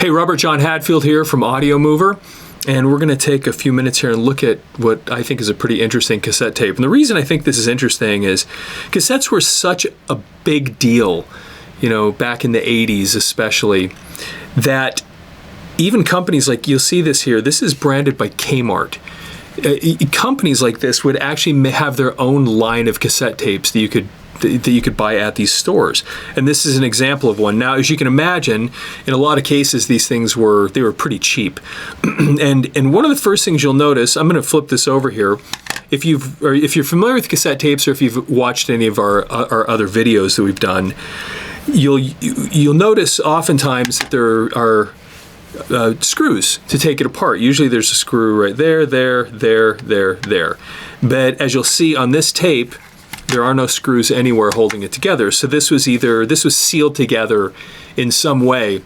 Hey, Robert John Hadfield here from Audio Mover, and we're going to take a few minutes here and look at what I think is a pretty interesting cassette tape. And the reason I think this is interesting is cassettes were such a big deal, you know, back in the 80s especially, that even companies like, you'll see this here, this is branded by KMART. Companies like this would actually have their own line of cassette tapes that you could buy at these stores. And this is an example of one. Now, as you can imagine, in a lot of cases, these things were pretty cheap. and one of the first things you'll notice, I'm going to flip this over here. If you're familiar with cassette tapes, or if you've watched any of our other videos that we've done, you'll notice oftentimes that there are screws to take it apart. Usually there's a screw right there. But as you'll see on this tape, there are no screws anywhere holding it together. So this was sealed together in some way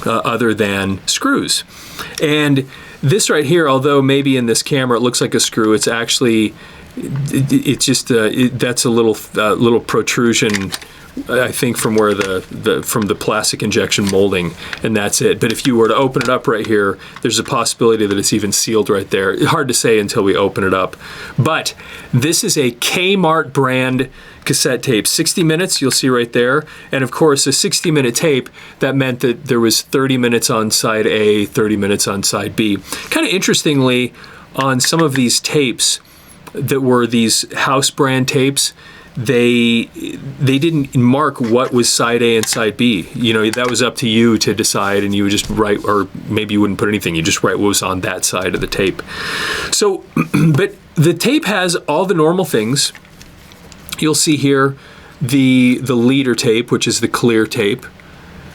other than screws. And this right here, although maybe in this camera it looks like a screw, it's actually, that's a little protrusion, I think, from where from the plastic injection molding, and that's it. But if you were to open it up right here, there's a possibility that it's even sealed right there. Hard to say until we open it up. But this is a KMART brand cassette tape, 60 minutes, you'll see right there. And of course, a 60-minute tape, that meant that there was 30 minutes on side A, 30 minutes on side B. Kind of interestingly, on some of these tapes that were these house brand tapes, they didn't mark what was side A and side B. You know, that was up to you to decide, and you would just write, or maybe you wouldn't put anything, you just write what was on that side of the tape. So, but the tape has all the normal things. You'll see here the leader tape, which is the clear tape,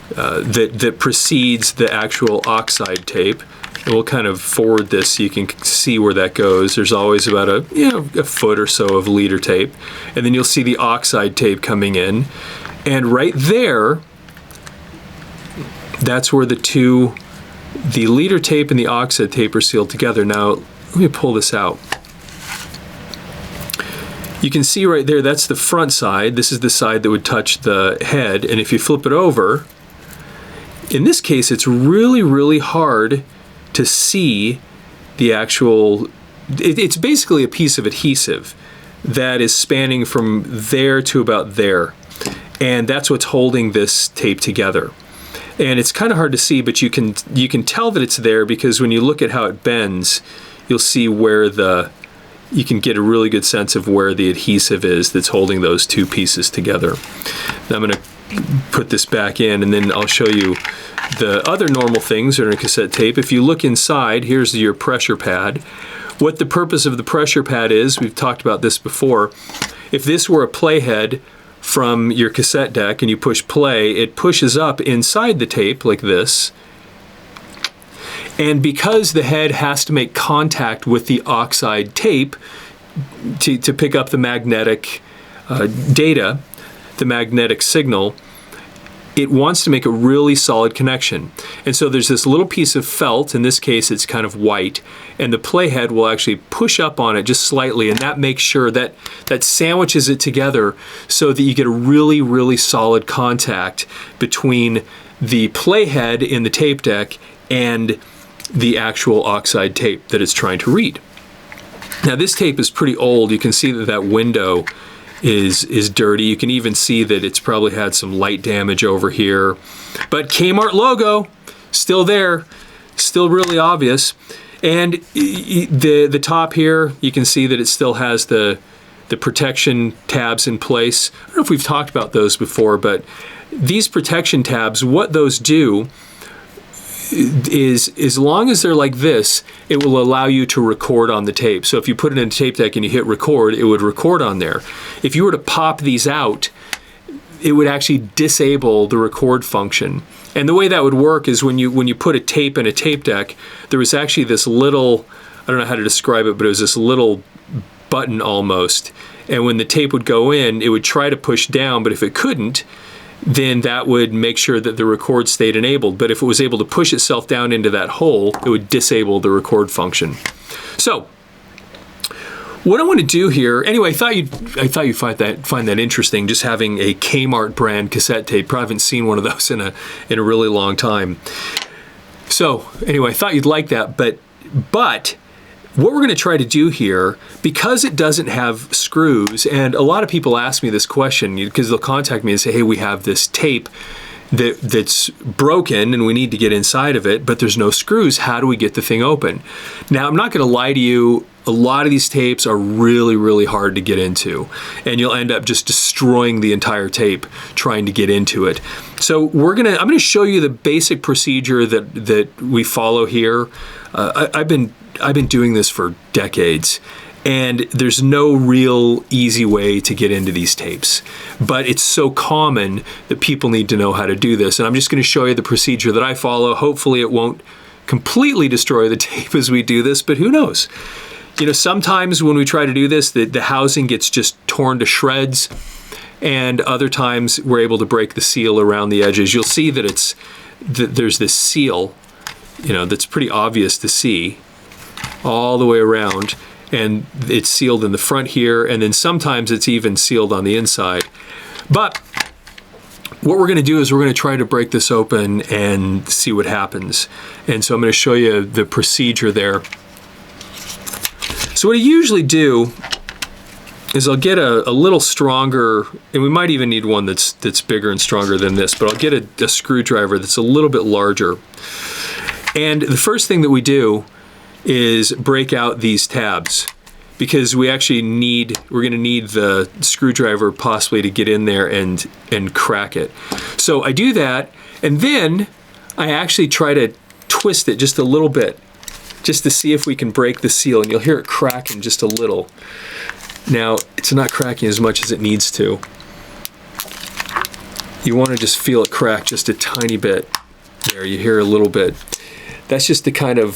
that precedes the actual oxide tape. And we'll kind of forward this so you can see where that goes. There's always about a foot or so of leader tape. And then you'll see the oxide tape coming in. And right there, that's where the leader tape and the oxide tape are sealed together. Now, let me pull this out. You can see right there, that's the front side. This is the side that would touch the head. And if you flip it over, in this case, it's really, really hard to see the actual, it's basically a piece of adhesive that is spanning from there to about there. And that's what's holding this tape together. And it's kind of hard to see, but you can tell that it's there, because when you look at how it bends, you'll see where you can get a really good sense of where the adhesive is that's holding those two pieces together. Now I'm going to put this back in, and then I'll show you the other normal things that are in a cassette tape. If you look inside, here's your pressure pad. What the purpose of the pressure pad is, we've talked about this before. If this were a playhead from your cassette deck and you push play, it pushes up inside the tape like this. And because the head has to make contact with the oxide tape to pick up the magnetic data, the magnetic signal, it wants to make a really solid connection. And so there's this little piece of felt, in this case it's kind of white, and the playhead will actually push up on it just slightly, and that makes sure that sandwiches it together so that you get a really, really solid contact between the playhead in the tape deck and the actual oxide tape that it's trying to read. Now this tape is pretty old. You can see that window is dirty. You can even see that it's probably had some light damage over here. But KMART logo, still there, still really obvious. And the top here, you can see that it still has the protection tabs in place. I don't know if we've talked about those before, but these protection tabs, what those do is, as long as they're like this, it will allow you to record on the tape. So if you put it in a tape deck and you hit record, it would record on there. If you were to pop these out, it would actually disable the record function. And the way that would work is when you put a tape in a tape deck, there was actually this little, I don't know how to describe it, but it was this little button almost. And when the tape would go in, it would try to push down, but if it couldn't, then that would make sure that the record stayed enabled. But if it was able to push itself down into that hole, it would disable the record function. So what I want to do here, anyway, I thought you'd find that interesting, just having a KMART brand cassette tape. Probably haven't seen one of those in a really long time. So anyway, I thought you'd like that, but what we're going to try to do here, because it doesn't have screws, and a lot of people ask me this question because they'll contact me and say, hey, we have this tape that's broken and we need to get inside of it, but there's no screws. How do we get the thing open? Now, I'm not going to lie to you. A lot of these tapes are really, really hard to get into, and you'll end up just destroying the entire tape trying to get into it. So I'm gonna show you the basic procedure that we follow here. I've been doing this for decades, and there's no real easy way to get into these tapes, but it's so common that people need to know how to do this. And I'm just going to show you the procedure that I follow. Hopefully it won't completely destroy the tape as we do this, but who knows? You know, sometimes when we try to do this, the housing gets just torn to shreds, and other times we're able to break the seal around the edges. You'll see that there's this seal, you know, that's pretty obvious to see all the way around, and it's sealed in the front here, and then sometimes it's even sealed on the inside. But what we're going to do is we're going to try to break this open and see what happens. And so I'm going to show you the procedure there. So what I usually do is I'll get a little stronger, and we might even need one that's bigger and stronger than this, but I'll get a screwdriver that's a little bit larger. And the first thing that we do is break out these tabs, because we're going to need the screwdriver possibly to get in there and crack it. So I do that, and then I actually try to twist it just a little bit, just to see if we can break the seal, and you'll hear it cracking just a little. Now, it's not cracking as much as it needs to. You want to just feel it crack just a tiny bit. There, you hear a little bit. That's just to kind of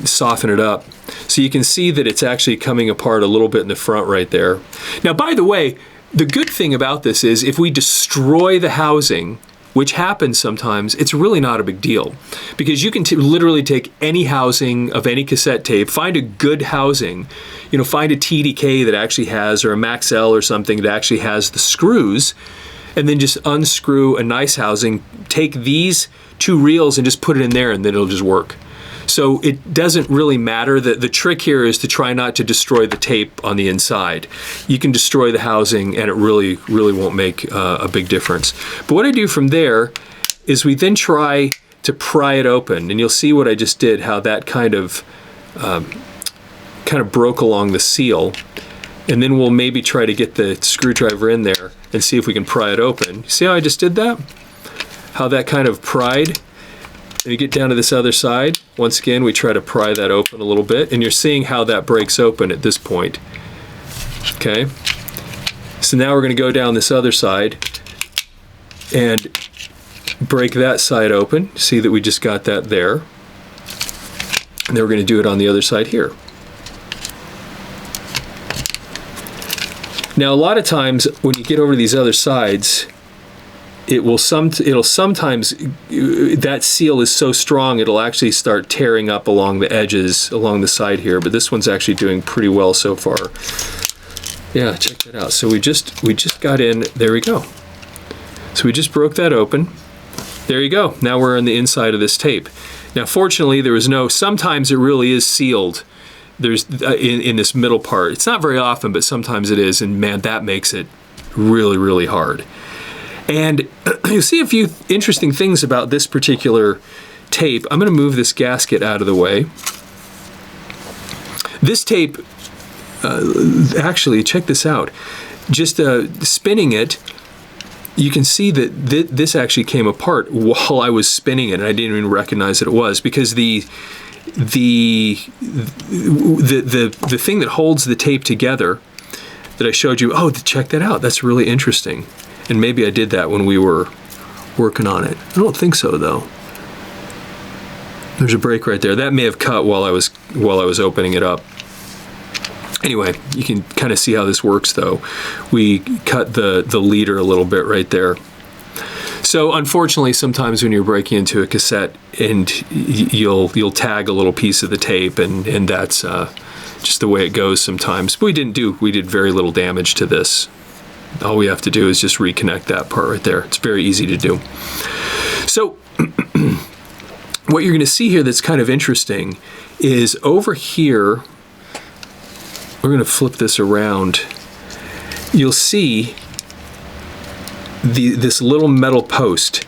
soften it up. So you can see that it's actually coming apart a little bit in the front right there. Now, by the way, the good thing about this is if we destroy the housing, which happens sometimes, it's really not a big deal, because you can literally take any housing of any cassette tape, find a good housing, you know, find a TDK that actually has, or a Maxell or something that actually has the screws, and then just unscrew a nice housing, take these 2 reels and just put it in there, and then it'll just work. So it doesn't really matter. The trick here is to try not to destroy the tape on the inside. You can destroy the housing and it really, really won't make a big difference. But what I do from there is we then try to pry it open, and you'll see what I just did, how that kind of broke along the seal. And then we'll maybe try to get the screwdriver in there and see if we can pry it open. See how I just did that? How that kind of pried? And you get down to this other side. Once again, we try to pry that open a little bit, and you're seeing how that breaks open at this point. Okay? So now we're going to go down this other side and break that side open. See that we just got that there. And then we're going to do it on the other side here. Now, a lot of times when you get over to these other sides, it'll sometimes, that seal is so strong it'll actually start tearing up along the edges along the side here, but this one's actually doing pretty well so far. Yeah, check that out. So we just got in, there we go. So we just broke that open. There you go. Now we're on the inside of this tape. Now fortunately sometimes it really is sealed. There's in this middle part. It's not very often, but sometimes it is, and man, that makes it really, really hard. And you'll see a few interesting things about this particular tape. I'm going to move this gasket out of the way. This tape, actually, check this out. Just spinning it, you can see that this actually came apart while I was spinning it, and I didn't even recognize that it was, because the thing that holds the tape together that I showed you, oh, check that out. That's really interesting. And maybe I did that when we were working on it. I don't think so, though. There's a break right there. That may have cut while I was opening it up. Anyway, you can kind of see how this works, though. We cut the leader a little bit right there. So unfortunately, sometimes when you're breaking into a cassette, and you'll tag a little piece of the tape, and that's just the way it goes sometimes. But we did very little damage to this. All we have to do is just reconnect that part right there. It's very easy to do. So what you're going to see here that's kind of interesting is over here, we're going to flip this around, you'll see this little metal post.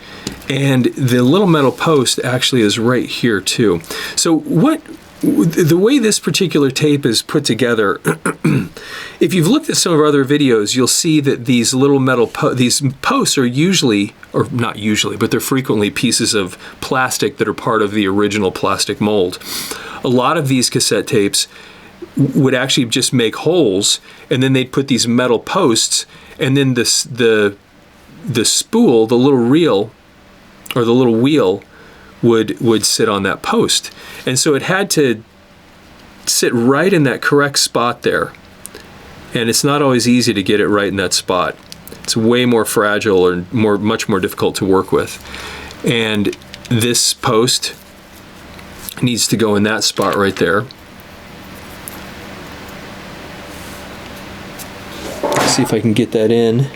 And the little metal post actually is right here too. So the way this particular tape is put together, if you've looked at some of our other videos, you'll see that these little metal these posts are usually, or not usually, but they're frequently pieces of plastic that are part of the original plastic mold. A lot of these cassette tapes would actually just make holes, and then they'd put these metal posts, and then the spool, the little reel, or the little wheel would sit on that post. And so it had to sit right in that correct spot there. And it's not always easy to get it right in that spot. It's way more fragile or much more difficult to work with. And this post needs to go in that spot right there. Let's see if I can get that in.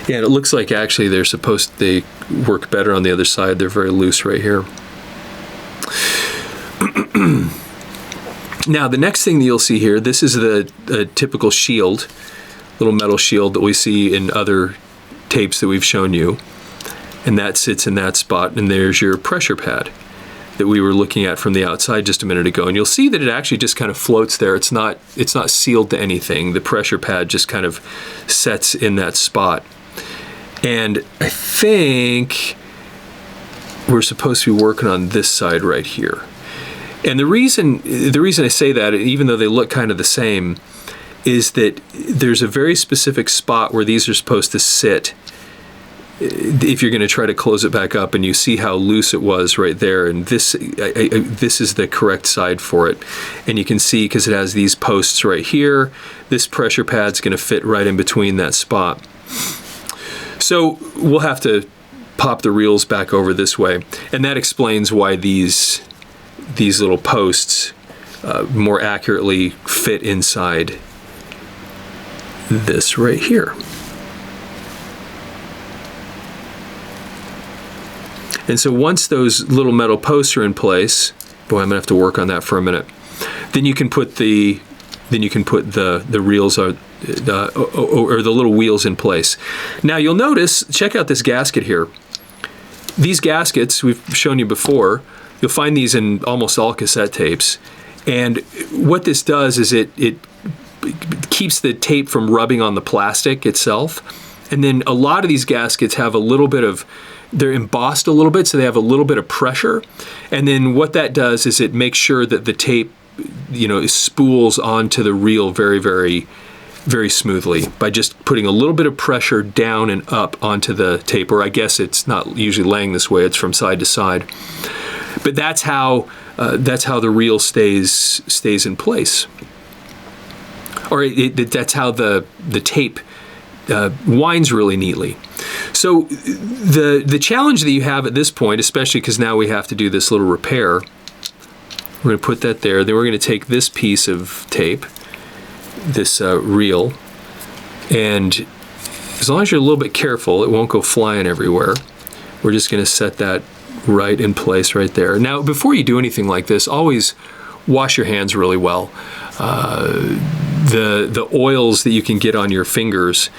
Yeah, it looks like actually they work better on the other side. They're very loose right here. Now, the next thing that you'll see here, this is the typical shield, little metal shield that we see in other tapes that we've shown you. And that sits in that spot. And there's your pressure pad that we were looking at from the outside just a minute ago. And you'll see that it actually just kind of floats there. It's not sealed to anything. The pressure pad just kind of sets in that spot. And I think we're supposed to be working on this side right here. And the reason I say that, even though they look kind of the same, is that there's a very specific spot where these are supposed to sit if you're going to try to close it back up, and you see how loose it was right there. And this is the correct side for it. And you can see, because it has these posts right here, this pressure pad's going to fit right in between that spot. So we'll have to pop the reels back over this way, and that explains why these little posts more accurately fit inside this right here. And so once those little metal posts are in place, boy, I'm gonna have to work on that for a minute. Then you can put the reels or the little wheels in place. Now you'll notice, check out this gasket here. These gaskets, we've shown you before, you'll find these in almost all cassette tapes. And what this does is it keeps the tape from rubbing on the plastic itself. And then a lot of these gaskets have a little bit of, they're embossed a little bit, so they have a little bit of pressure. And then what that does is it makes sure that the tape, spools onto the reel very, very, very smoothly by just putting a little bit of pressure down and up onto the tape, or I guess it's not usually laying this way, it's from side to side. But that's how the reel stays in place, or that's how the tape winds really neatly. So the challenge that you have at this point, especially because now we have to do this little repair, we're going to put that there. Then we're going to take this piece of tape, this reel, and as long as you're a little bit careful, it won't go flying everywhere. We're just going to set that right in place right there. Now, before you do anything like this, always wash your hands really well. The oils that you can get on your fingers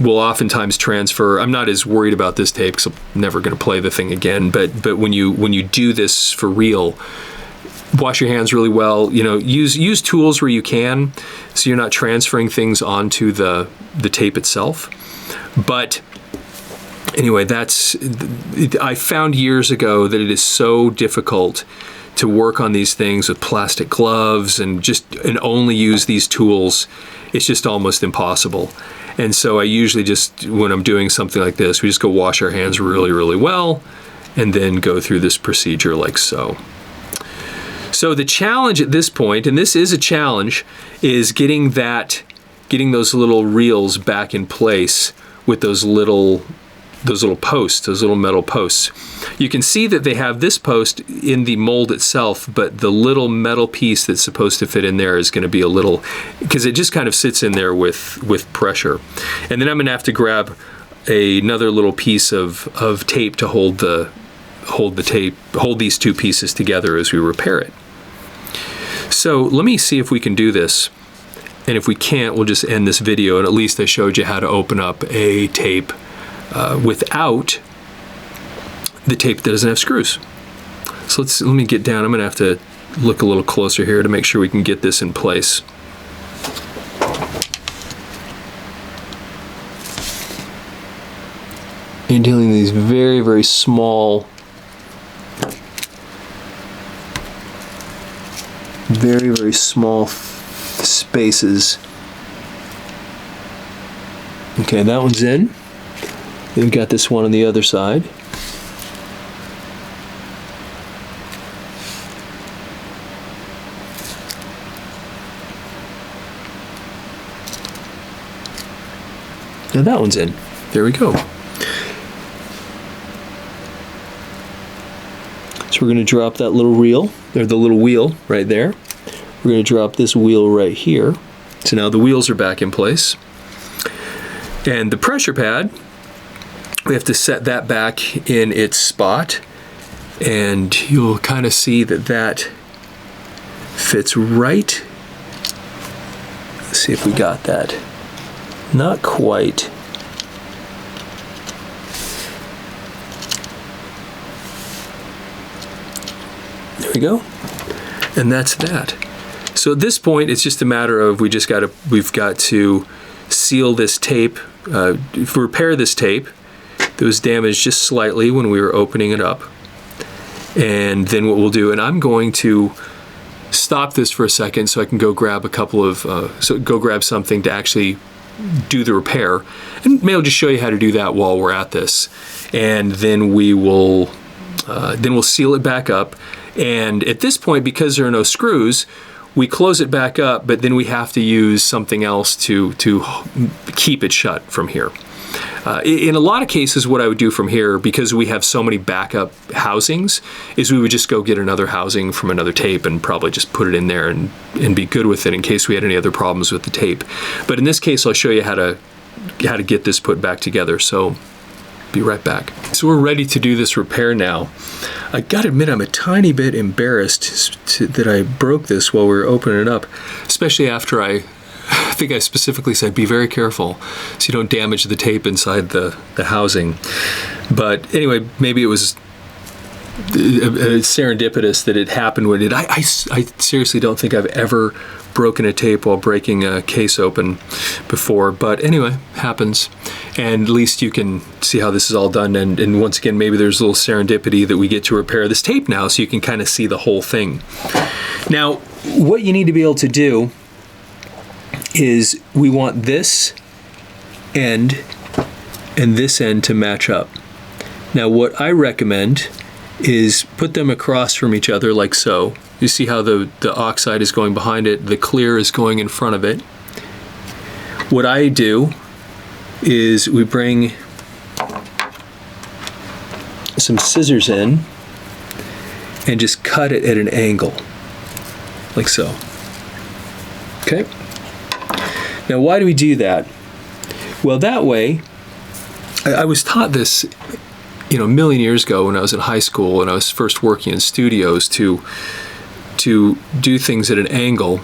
will oftentimes transfer. I'm not as worried about this tape because I'm never going to play the thing again. But when you do this for real, wash your hands really well. Use tools where you can, so you're not transferring things onto the tape itself. But anyway, I found years ago that it is so difficult to work on these things with plastic gloves and only use these tools. It's just almost impossible. And so I usually just, when I'm doing something like this, we just go wash our hands really, really well, and then go through this procedure like so. So the challenge at this point, and this is a challenge, is getting those little reels back in place with those little posts, those little metal posts. You can see that they have this post in the mold itself, but the little metal piece that's supposed to fit in there is going to be a little, because it just kind of sits in there with pressure. And then I'm going to have to grab another little piece of tape to hold these two pieces together as we repair it. So let me see if we can do this. And if we can't, we'll just end this video, and at least I showed you how to open up a tape without the tape that doesn't have screws. So let me get down. I'm gonna have to look a little closer here to make sure we can get this in place. You're dealing with these very, very small, very, very small spaces. Okay, that one's in. Then we've got this one on the other side. Now that one's in. There we go. So we're going to drop that little reel, or the little wheel right there. We're going to drop this wheel right here. So now the wheels are back in place. And the pressure pad, we have to set that back in its spot. And you'll kind of see that that fits right. Let's see if we got that. Not quite. There we go. And that's that. So at this point, it's just a matter of we've got to seal this tape, repair this tape that was damaged just slightly when we were opening it up. And then what we'll do, and I'm going to stop this for a second so I can go grab a couple of, go grab something to actually do the repair. And maybe I'll just show you how to do that while we're at this. And then we'll seal it back up. And at this point, because there are no screws, we close it back up, but then we have to use something else to keep it shut from here. In a lot of cases, what I would do from here, because we have so many backup housings, is we would just go get another housing from another tape and probably just put it in there and be good with it in case we had any other problems with the tape. But in this case, I'll show you how to get this put back together. So be right back. So we're ready to do this repair now. I gotta admit, I'm a tiny bit embarrassed that I broke this while we were opening it up, especially after I think I specifically said be very careful so you don't damage the tape inside the housing. But anyway, maybe it was serendipitous that it happened when it. I seriously don't think I've ever broken a tape while breaking a case open before, but anyway, happens. And at least you can see how this is all done. And once again, maybe there's a little serendipity that we get to repair this tape now so you can kind of see the whole thing. Now, what you need to be able to do is we want this end and this end to match up. Now, what I recommend is put them across from each other like so. You see how the oxide is going behind it, the clear is going in front of it. What I do is we bring some scissors in and just cut it at an angle, like so. Okay? Now, why do we do that? Well, that way, I was taught this, a million years ago when I was in high school and I was first working in studios to do things at an angle,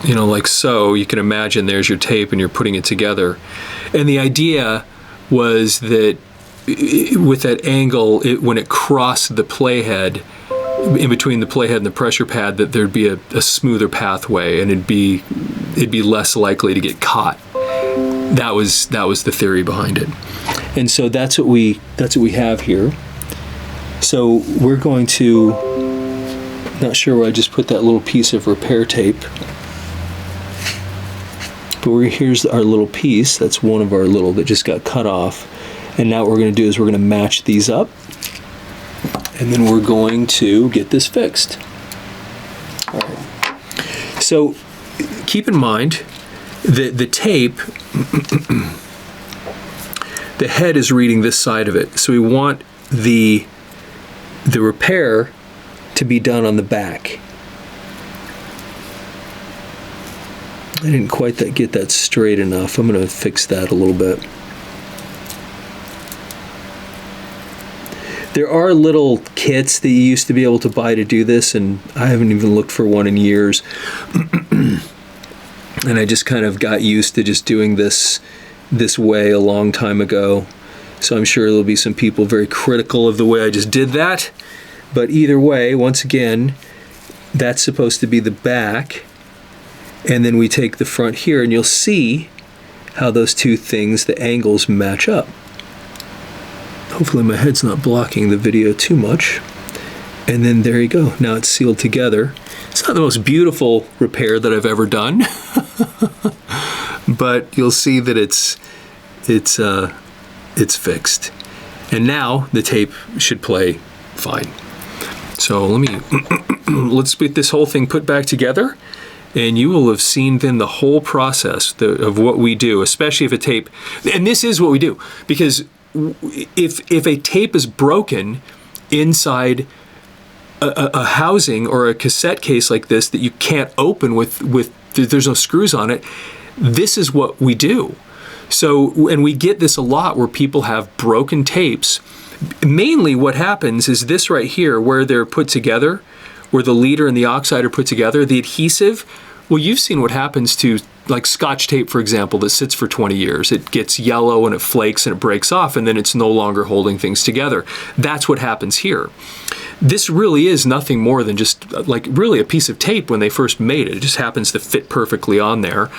like so. You can imagine there's your tape and you're putting it together. And the idea was that with that angle, when it crossed the playhead, in between the playhead and the pressure pad, that there'd be a smoother pathway and it'd be less likely to get caught. That was the theory behind it. And so that's what we have here. So we're going to, not sure where I just put that little piece of repair tape, but here's our little piece. That's one of our little that just got cut off. And now what we're going to do is we're going to match these up, and then we're going to get this fixed. All right. So keep in mind that the tape, the head is reading this side of it. So we want the repair to be done on the back. I didn't quite get that straight enough. I'm going to fix that a little bit. There are little kits that you used to be able to buy to do this, and I haven't even looked for one in years. And I just kind of got used to just doing this way a long time ago. So I'm sure there'll be some people very critical of the way I just did that. But either way, once again, that's supposed to be the back. And then we take the front here, and you'll see how those two things, the angles, match up. Hopefully my head's not blocking the video too much. And then there you go. Now it's sealed together. It's not the most beautiful repair that I've ever done, but you'll see that it's fixed. And now the tape should play fine. So let's get this whole thing put back together, and you will have seen then the whole process of what we do, especially if a tape, and this is what we do, because if a tape is broken inside a housing or a cassette case like this that you can't open with there's no screws on it, this is what we do. So, and we get this a lot where people have broken tapes. Mainly what happens is this right here, where they're put together, where the leader and the oxide are put together, the adhesive, well, you've seen what happens to like Scotch tape, for example, that sits for 20 years. It gets yellow and it flakes and it breaks off, and then it's no longer holding things together. That's what happens here. This really is nothing more than just like really a piece of tape when they first made it. It just happens to fit perfectly on there.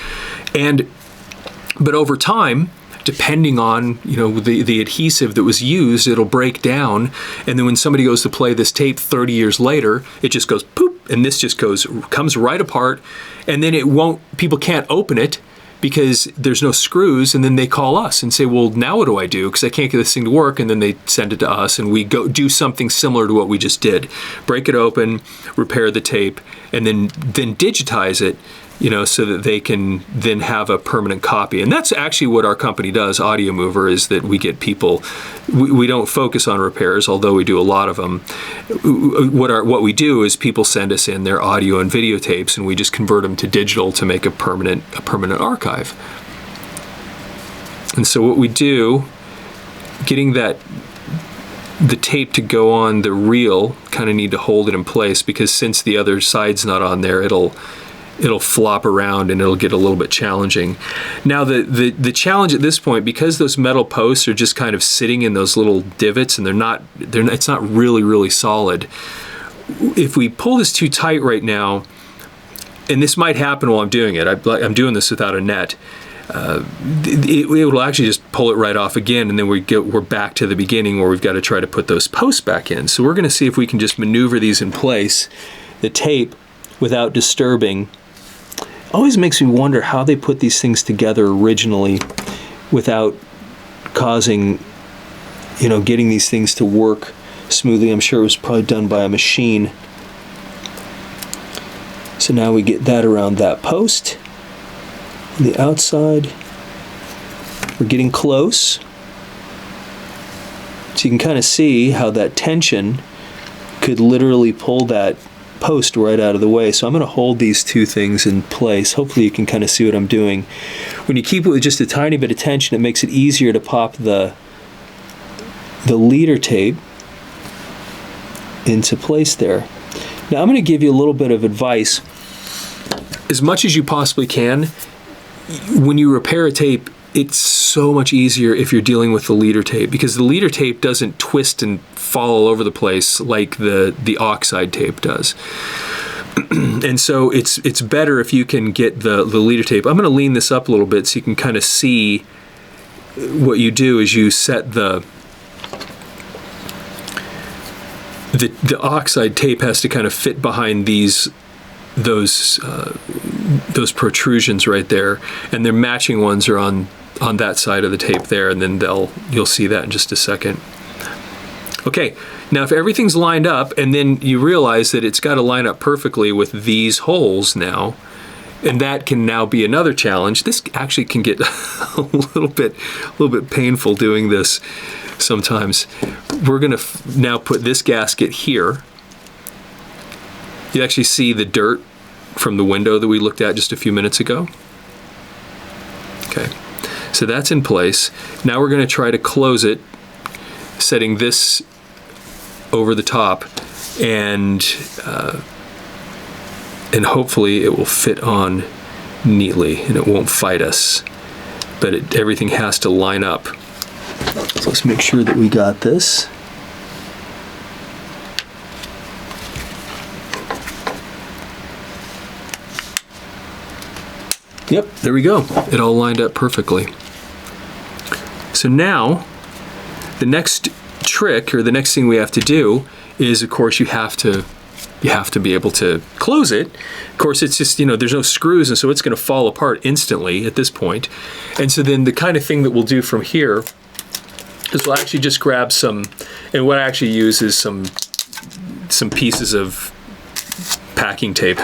But over time, depending on the adhesive that was used, it'll break down, and then when somebody goes to play this tape 30 years later, it just goes poop, and this just comes right apart, and then people can't open it because there's no screws, and then they call us and say, well, now what do I do? Because I can't get this thing to work, and then they send it to us, and we go do something similar to what we just did. Break it open, repair the tape, and then digitize it, so that they can then have a permanent copy. And that's actually what our company does, Audio Mover, is that we get people, we don't focus on repairs, although we do a lot of them. What we do is people send us in their audio and videotapes, and we just convert them to digital to make a permanent archive. And so what we do, getting the tape to go on the reel, kind of need to hold it in place, because since the other side's not on there, it'll flop around and it'll get a little bit challenging. Now the challenge at this point, because those metal posts are just kind of sitting in those little divots and it's not really solid. If we pull this too tight right now, and this might happen while I'm doing it, I'm doing this without a net, it will actually just pull it right off again, and then we're back to the beginning where we've got to try to put those posts back in. So we're going to see if we can just maneuver these in place, the tape, without disturbing. Always makes me wonder how they put these things together originally without causing, getting these things to work smoothly. I'm sure it was probably done by a machine. So now we get that around that post. On the outside, we're getting close. So you can kind of see how that tension could literally pull that post right out of the way. So I'm going to hold these two things in place. Hopefully you can kind of see what I'm doing. When you keep it with just a tiny bit of tension, it makes it easier to pop the leader tape into place there. Now I'm going to give you a little bit of advice. As much as you possibly can, when you repair a tape, it's so much easier if you're dealing with the leader tape, because the leader tape doesn't twist and fall all over the place like the oxide tape does. And so it's better if you can get the leader tape. I'm going to lean this up a little bit so you can kind of see what you do is you set the oxide tape has to kind of fit behind those protrusions right there, and their matching ones are on that side of the tape there, and then you'll see that in just a second. Okay, now if everything's lined up, and then you realize that it's got to line up perfectly with these holes now, and that can now be another challenge. This actually can get a little bit painful doing this sometimes. We're going to now put this gasket here. You actually see the dirt from the window that we looked at just a few minutes ago. Okay, so that's in place. Now we're going to try to close it, setting this over the top, and hopefully it will fit on neatly and it won't fight us. But everything has to line up. So let's make sure that we got this. Yep, there we go. It all lined up perfectly. So now, the next trick, or the next thing we have to do, is of course you have to be able to close it. Of course, it's just, there's no screws, and so it's going to fall apart instantly at this point. And so then the kind of thing that we'll do from here is we'll actually just grab some, and what I actually use is some pieces of packing tape,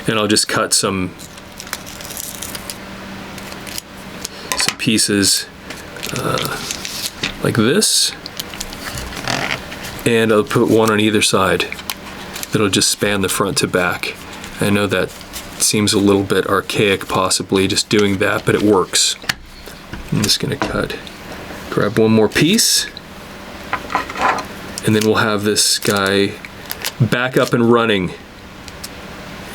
and I'll just cut some pieces like this, and I'll put one on either side that'll just span the front to back. I know that seems a little bit archaic possibly just doing that, but it works. I'm just gonna grab one more piece, and then we'll have this guy back up and running.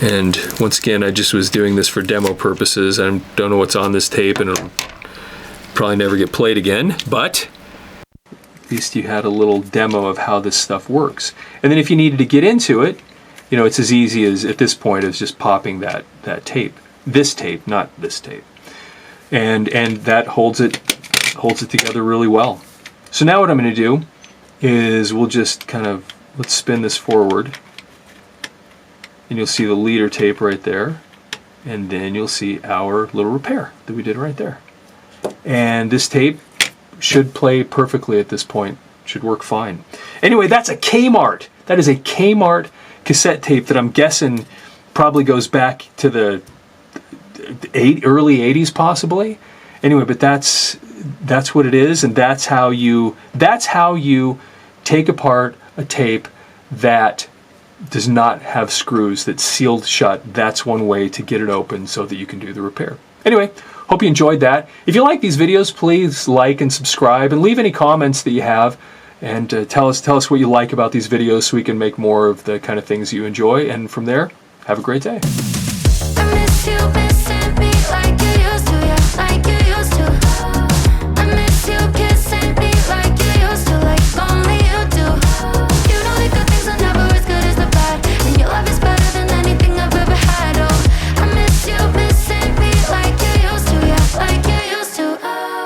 And once again, I just was doing this for demo purposes. I don't know what's on this tape, and it'll probably never get played again, but at least you had a little demo of how this stuff works. And then if you needed to get into it, it's as easy as, at this point, as just popping that tape. This tape, not this tape. And that holds it together really well. So now what I'm going to do is we'll just let's spin this forward, and you'll see the leader tape right there, and then you'll see our little repair that we did right there. And this tape should play perfectly at this point. Should work fine. Anyway, that's a KMART. That is a KMART cassette tape that I'm guessing probably goes back to the early 80s possibly. Anyway, but that's what it is, and that's how you take apart a tape that does not have screws, that's sealed shut. That's one way to get it open so that you can do the repair. Anyway, hope you enjoyed that. If you like these videos, please like and subscribe, and leave any comments that you have, and tell us what you like about these videos so we can make more of the kind of things you enjoy. And from there, have a great day.